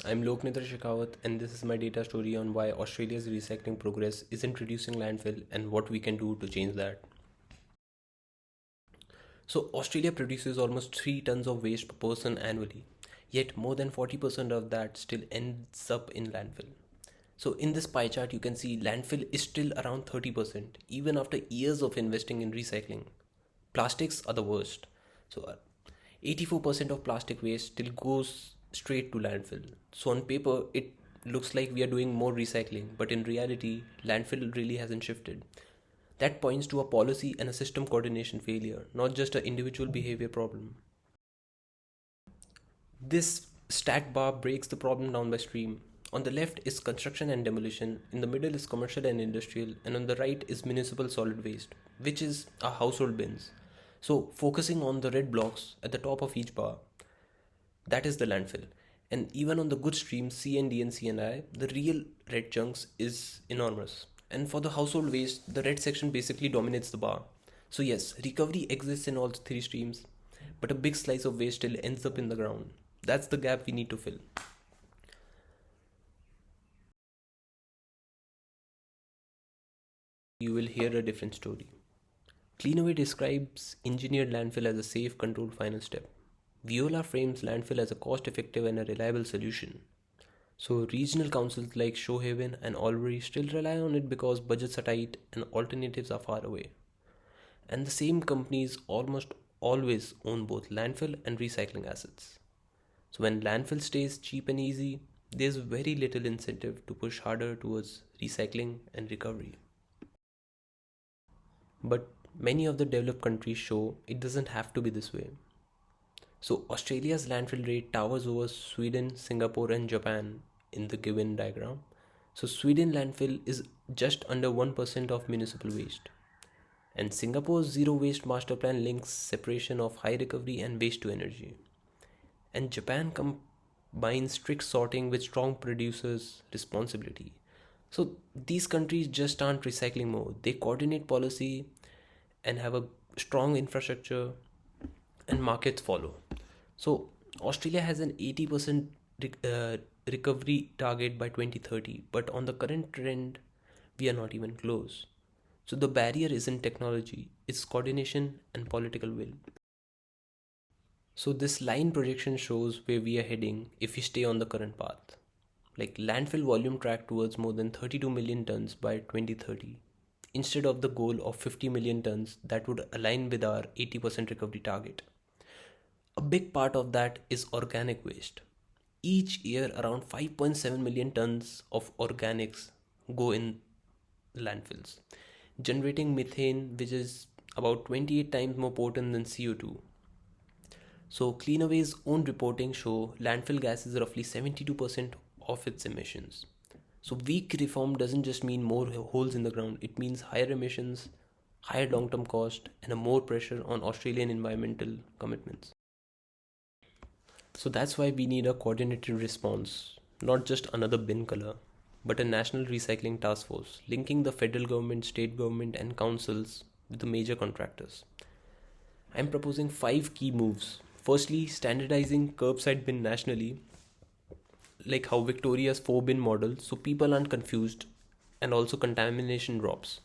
I'm Loknitra Shekhawat, and this is my data story on why Australia's recycling progress isn't reducing landfill and what we can do to change that. So, Australia produces almost 3 tons of waste per person annually, yet more than 40% of that still ends up in landfill. So, in this pie chart, you can see landfill is still around 30%, even after years of investing in recycling. Plastics are the worst. So, 84% of plastic waste still goes straight to landfill. So, on paper, it looks like we are doing more recycling, but in reality, landfill really hasn't shifted. That points to a policy and a system coordination failure, not just an individual behavior problem. This stack bar breaks the problem down by stream. On the left is construction and demolition, in the middle is commercial and industrial, and on the right is municipal solid waste, which is our household bins. So, focusing on the red blocks at the top of each bar, that is the landfill. And even on the good streams C and D and C and I, the real red chunks is enormous. And for the household waste, the red section basically dominates the bar. So yes, recovery exists in all three streams, but a big slice of waste still ends up in the ground. That's the gap we need to fill. You will hear a different story. Cleanaway describes engineered landfill as a safe, controlled final step. Viola frames landfill as a cost effective and a reliable solution. So, regional councils like Shohaven and Albury still rely on it because budgets are tight and alternatives are far away. And the same companies almost always own both landfill and recycling assets. So, when landfill stays cheap and easy, there's very little incentive to push harder towards recycling and recovery. But many of the developed countries show it doesn't have to be this way. So, Australia's landfill rate towers over Sweden, Singapore, and Japan in the given diagram. So, Sweden landfill is just under 1% of municipal waste. And Singapore's zero waste master plan links separation of high recovery and waste to energy. And Japan combines strict sorting with strong producers' responsibility. So these countries just aren't recycling more. They coordinate policy and have a strong infrastructure and markets follow. So Australia has an 80% recovery target by 2030, but on the current trend, we are not even close. So the barrier isn't technology, it's coordination and political will. So this line projection shows where we are heading if we stay on the current path. Like landfill volume track towards more than 32 million tons by 2030 instead of the goal of 50 million tons that would align with our 80% recovery target. A big part of that is organic waste. Each year around 5.7 million tons of organics go in landfills, generating methane which is about 28 times more potent than CO2. So Cleanaway's own reporting show landfill gas is roughly 72% of its emissions. So weak reform doesn't just mean more holes in the ground, it means higher emissions, higher long-term cost and a more pressure on Australian environmental commitments. So that's why we need a coordinated response, not just another bin color, but a National Recycling Taskforce linking the federal government, state government and councils with the major contractors. I'm proposing 5 key moves. Firstly, standardizing curbside bin nationally, like how Victoria's 4 bin model, so people aren't confused and also contamination drops.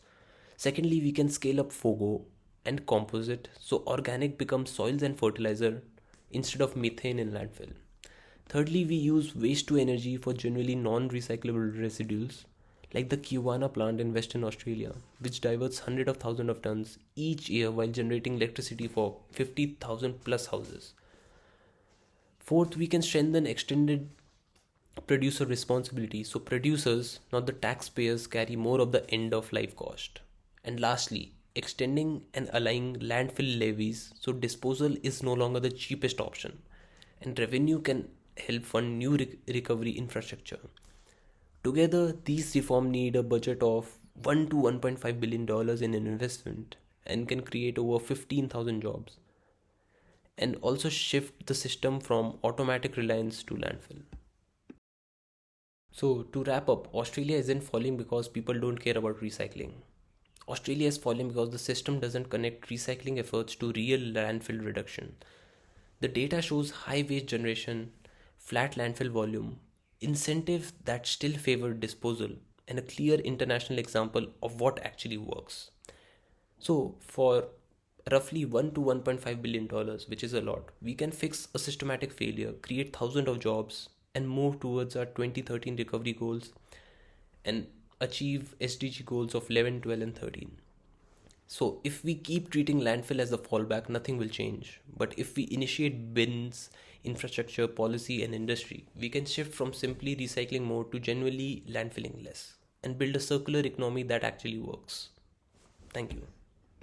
Secondly, we can scale up FOGO and composite, so organic becomes soils and fertilizer instead of methane in landfill. Thirdly, we use waste to energy for generally non recyclable residuals, like the Kiwana plant in Western Australia, which diverts hundreds of thousands of tons each year while generating electricity for 50,000 plus houses. Fourth, we can strengthen extended producer responsibility so producers, not the taxpayers, carry more of the end of life cost. And lastly, extending and aligning landfill levies so disposal is no longer the cheapest option and revenue can help fund new recovery infrastructure. Together, these reforms need a budget of 1 to 1.5 billion dollars in investment and can create over 15,000 jobs and also shift the system from automatic reliance to landfill. So, to wrap up, Australia isn't falling because people don't care about recycling. Australia is falling because the system doesn't connect recycling efforts to real landfill reduction. The data shows high waste generation, flat landfill volume, incentives that still favor disposal, and a clear international example of what actually works. So, for roughly 1 to 1.5 billion dollars, which is a lot, we can fix a systematic failure, create thousands of jobs, and move towards our 2013 recovery goals and achieve SDG goals of 11, 12, and 13. So, if we keep treating landfill as the fallback, nothing will change. But if we initiate bins, infrastructure, policy, and industry, we can shift from simply recycling more to genuinely landfilling less and build a circular economy that actually works. Thank you.